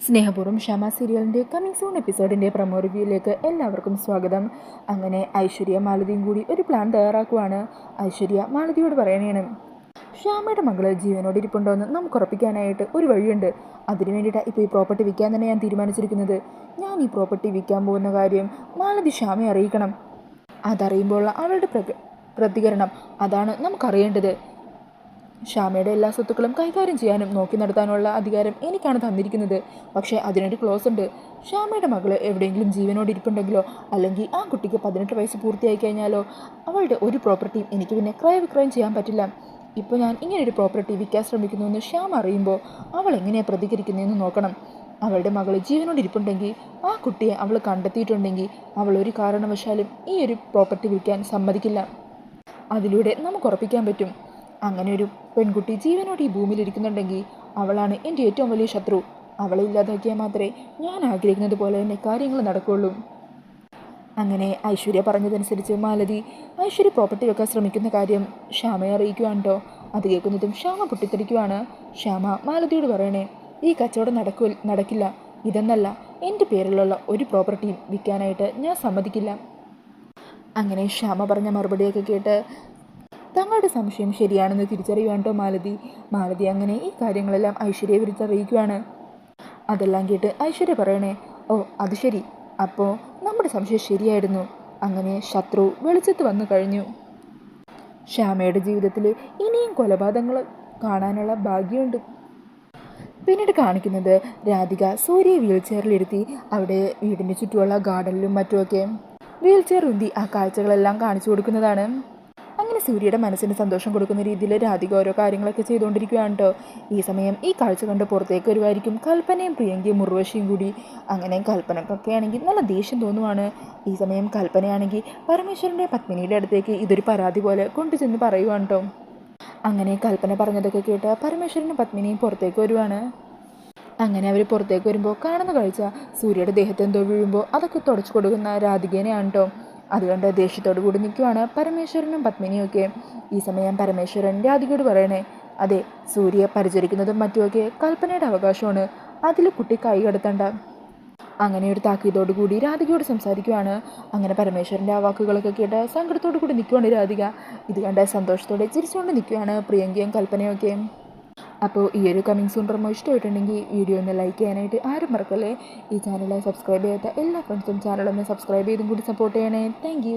സ്നേഹപൂർവ്വം ക്ഷമ സീരിയലിൻ്റെ കമ്മിങ് സൂൺ എപ്പിസോഡിൻ്റെ പ്രമോ റിവ്യൂയിലേക്ക് എല്ലാവർക്കും സ്വാഗതം. അങ്ങനെ ഐശ്വര്യ മാലതിയും കൂടി ഒരു പ്ലാൻ തയ്യാറാക്കുവാണ്. ഐശ്വര്യ മാലതിയോട് പറയണേണ്, ശ്യാമയുടെ മകള് ജീവനോട് ഇരിപ്പുണ്ടോ എന്ന് നമുക്ക് ഉറപ്പിക്കാനായിട്ട് ഒരു വഴിയുണ്ട്. അതിനു വേണ്ടിയിട്ടാണ് ഇപ്പോൾ ഈ പ്രോപ്പർട്ടി വിൽക്കാൻ തന്നെ ഞാൻ തീരുമാനിച്ചിരിക്കുന്നത്. ഞാൻ ഈ പ്രോപ്പർട്ടി വിൽക്കാൻ പോകുന്ന കാര്യം മാലതി ശ്യാമയെ അറിയിക്കണം. അതറിയുമ്പോൾ അവളുടെ പ്രതികരണം അതാണ് നമുക്കറിയേണ്ടത്. ശ്യാമയുടെ എല്ലാ സ്വത്തുക്കളും കൈകാര്യം ചെയ്യാനും നോക്കി നടത്താനുള്ള അധികാരം എനിക്കാണ് തന്നിരിക്കുന്നത്. പക്ഷേ അതിനൊരു ക്ലോസ് ഉണ്ട്. ശ്യാമയുടെ മകള് എവിടെയെങ്കിലും ജീവനോട് ഇരിപ്പുണ്ടെങ്കിലോ അല്ലെങ്കിൽ ആ കുട്ടിക്ക് 18 വയസ്സ് പൂർത്തിയായി കഴിഞ്ഞാലോ അവളുടെ ഒരു പ്രോപ്പർട്ടിയും എനിക്ക് പിന്നെ ക്രയവിക്രയം ചെയ്യാൻ പറ്റില്ല. ഇപ്പോൾ ഞാൻ ഇങ്ങനെയൊരു പ്രോപ്പർട്ടി വിൽക്കാൻ ശ്രമിക്കുന്നുവെന്ന് ശ്യാമ അറിയുമ്പോൾ അവൾ എങ്ങനെയാണ് പ്രതികരിക്കുന്നതെന്ന് നോക്കണം. അവളുടെ മകള് ജീവനോട് ഇരിപ്പുണ്ടെങ്കിൽ ആ കുട്ടിയെ അവൾ കണ്ടെത്തിയിട്ടുണ്ടെങ്കിൽ അവൾ ഒരു കാരണവശാലും ഈ ഒരു പ്രോപ്പർട്ടി വിൽക്കാൻ സമ്മതിക്കില്ല. അതിലൂടെ നമുക്ക് ഉറപ്പിക്കാൻ പറ്റും, അങ്ങനെ ഒരു പെൺകുട്ടി ജീവനോട് ഈ ഭൂമിയിൽ ഇരിക്കുന്നുണ്ടെങ്കിൽ അവളാണ് എൻ്റെ ഏറ്റവും വലിയ ശത്രു. അവളെ ഇല്ലാതാക്കിയാൽ മാത്രമേ ഞാൻ ആഗ്രഹിക്കുന്നത് പോലെ തന്നെ കാര്യങ്ങൾ നടക്കുകയുള്ളൂ. അങ്ങനെ ഐശ്വര്യ പറഞ്ഞതനുസരിച്ച് മാലതി ഐശ്വര്യ പ്രോപ്പർട്ടി വെക്കാൻ ശ്രമിക്കുന്ന കാര്യം ശ്യാമയെ അറിയിക്കുവാണ് കേട്ടോ. അത് കേൾക്കുന്നതും ശ്യാമ പൊട്ടിത്തെറിക്കുവാണ്. ശ്യാമ മാലതിയോട് പറയണേ, ഈ കച്ചവടം നടക്കില്ല. ഇതെന്നല്ല, എൻ്റെ പേരിലുള്ള ഒരു പ്രോപ്പർട്ടിയും വിൽക്കാനായിട്ട് ഞാൻ സമ്മതിക്കില്ല. അങ്ങനെ ശ്യാമ പറഞ്ഞ മറുപടിയൊക്കെ കേട്ട് തങ്ങളുടെ സംശയം ശരിയാണെന്ന് തിരിച്ചറിയുവാണ് കേട്ടോ മാലതി അങ്ങനെ ഈ കാര്യങ്ങളെല്ലാം ഐശ്വര്യയെ വിളിച്ചറിയിക്കുകയാണ്. അതെല്ലാം കേട്ട് ഐശ്വര്യ പറയണേ, ഓ അത് ശരി, അപ്പോൾ നമ്മുടെ സംശയം ശരിയായിരുന്നു. അങ്ങനെ ശത്രു വെളിച്ചത്ത് വന്നു കഴിഞ്ഞു. ശ്യാമയുടെ ജീവിതത്തിൽ ഇനിയും കൊലപാതകങ്ങൾ കാണാനുള്ള ഭാഗ്യമുണ്ട്. പിന്നീട് കാണിക്കുന്നത് രാധിക സൂര്യയെ വീൽ ചെയറിലിരുത്തി അവിടെ വീടിൻ്റെ ചുറ്റുമുള്ള ഗാർഡനിലും മറ്റുമൊക്കെ വീൽ ചെയർ ഉന്തി ആ കാഴ്ചകളെല്ലാം കാണിച്ചു കൊടുക്കുന്നതാണ്. അങ്ങനെ സൂര്യയുടെ മനസ്സിന് സന്തോഷം കൊടുക്കുന്ന രീതിയിൽ രാധിക ഓരോ കാര്യങ്ങളൊക്കെ ചെയ്തുകൊണ്ടിരിക്കുകയാണ് കേട്ടോ. ഈ സമയം ഈ കാഴ്ച കണ്ട് പുറത്തേക്ക് വരുമായിരിക്കും കൽപ്പനയും പ്രിയങ്കയും ഉർവശിയും കൂടി. അങ്ങനെ കൽപ്പനക്കൊക്കെ ആണെങ്കിൽ നല്ല ദേഷ്യം തോന്നുവാണ്. ഈ സമയം കൽപ്പനയാണെങ്കിൽ പരമേശ്വരൻ്റെ പത്മിനിയുടെ അടുത്തേക്ക് ഇതൊരു പരാതി പോലെ കൊണ്ടുചെന്ന് പറയുവാണ് കേട്ടോ. അങ്ങനെ കൽപ്പന പറഞ്ഞതൊക്കെ കേട്ട് പരമേശ്വരനും പത്മിനിയും പുറത്തേക്ക് വരുവാണ്. അങ്ങനെ അവർ പുറത്തേക്ക് വരുമ്പോൾ കാണുന്ന കാഴ്ച സൂര്യയുടെ ദേഹത്ത് എന്തോ വീഴുമ്പോൾ അതൊക്കെ തുടച്ചു കൊടുക്കുന്ന രാധികേനെയാണ് കേട്ടോ. അതുകൊണ്ട് ദേഷ്യത്തോടു കൂടി നിൽക്കുവാണ് പരമേശ്വരനും പത്മിനിയൊക്കെ. ഈ സമയം പരമേശ്വരൻ രാധികയോട് പറയണേ, അതെ, സൂര്യയെ പരിചരിക്കുന്നതും മറ്റുമൊക്കെ കൽപ്പനയുടെ അവകാശമാണ്, അതിൽ കുട്ടി കൈ കടത്തണ്ട. അങ്ങനെ ഒരു താക്കീതോടു കൂടി രാധികയോട് സംസാരിക്കുവാണ്. അങ്ങനെ പരമേശ്വരൻ്റെ ആ വാക്കുകളൊക്കെ കേട്ട് സങ്കടത്തോടു കൂടി നിൽക്കുവാണ് രാധിക. ഇത് കണ്ട സന്തോഷത്തോടെ ചിരിച്ചുകൊണ്ട് നിൽക്കുവാണ് പ്രിയങ്കയും കൽപ്പനയൊക്കെ. അപ്പോൾ ഈ ഒരു കമ്മിങ് സൂൺ പ്രമോ ഇഷ്ടമായിട്ടുണ്ടെങ്കിൽ വീഡിയോ ഒന്ന് ലൈക്ക് ചെയ്യാനായിട്ട് ആരും മറക്കല്ലേ. ഈ ചാനൽ സബ്സ്ക്രൈബ് ചെയ്യാത്ത എല്ലാ ഫ്രണ്ട്സും ചാനലൊന്ന് സബ്സ്ക്രൈബ് ചെയ്തും കൂടി സപ്പോർട്ട് ചെയ്യണേ. താങ്ക്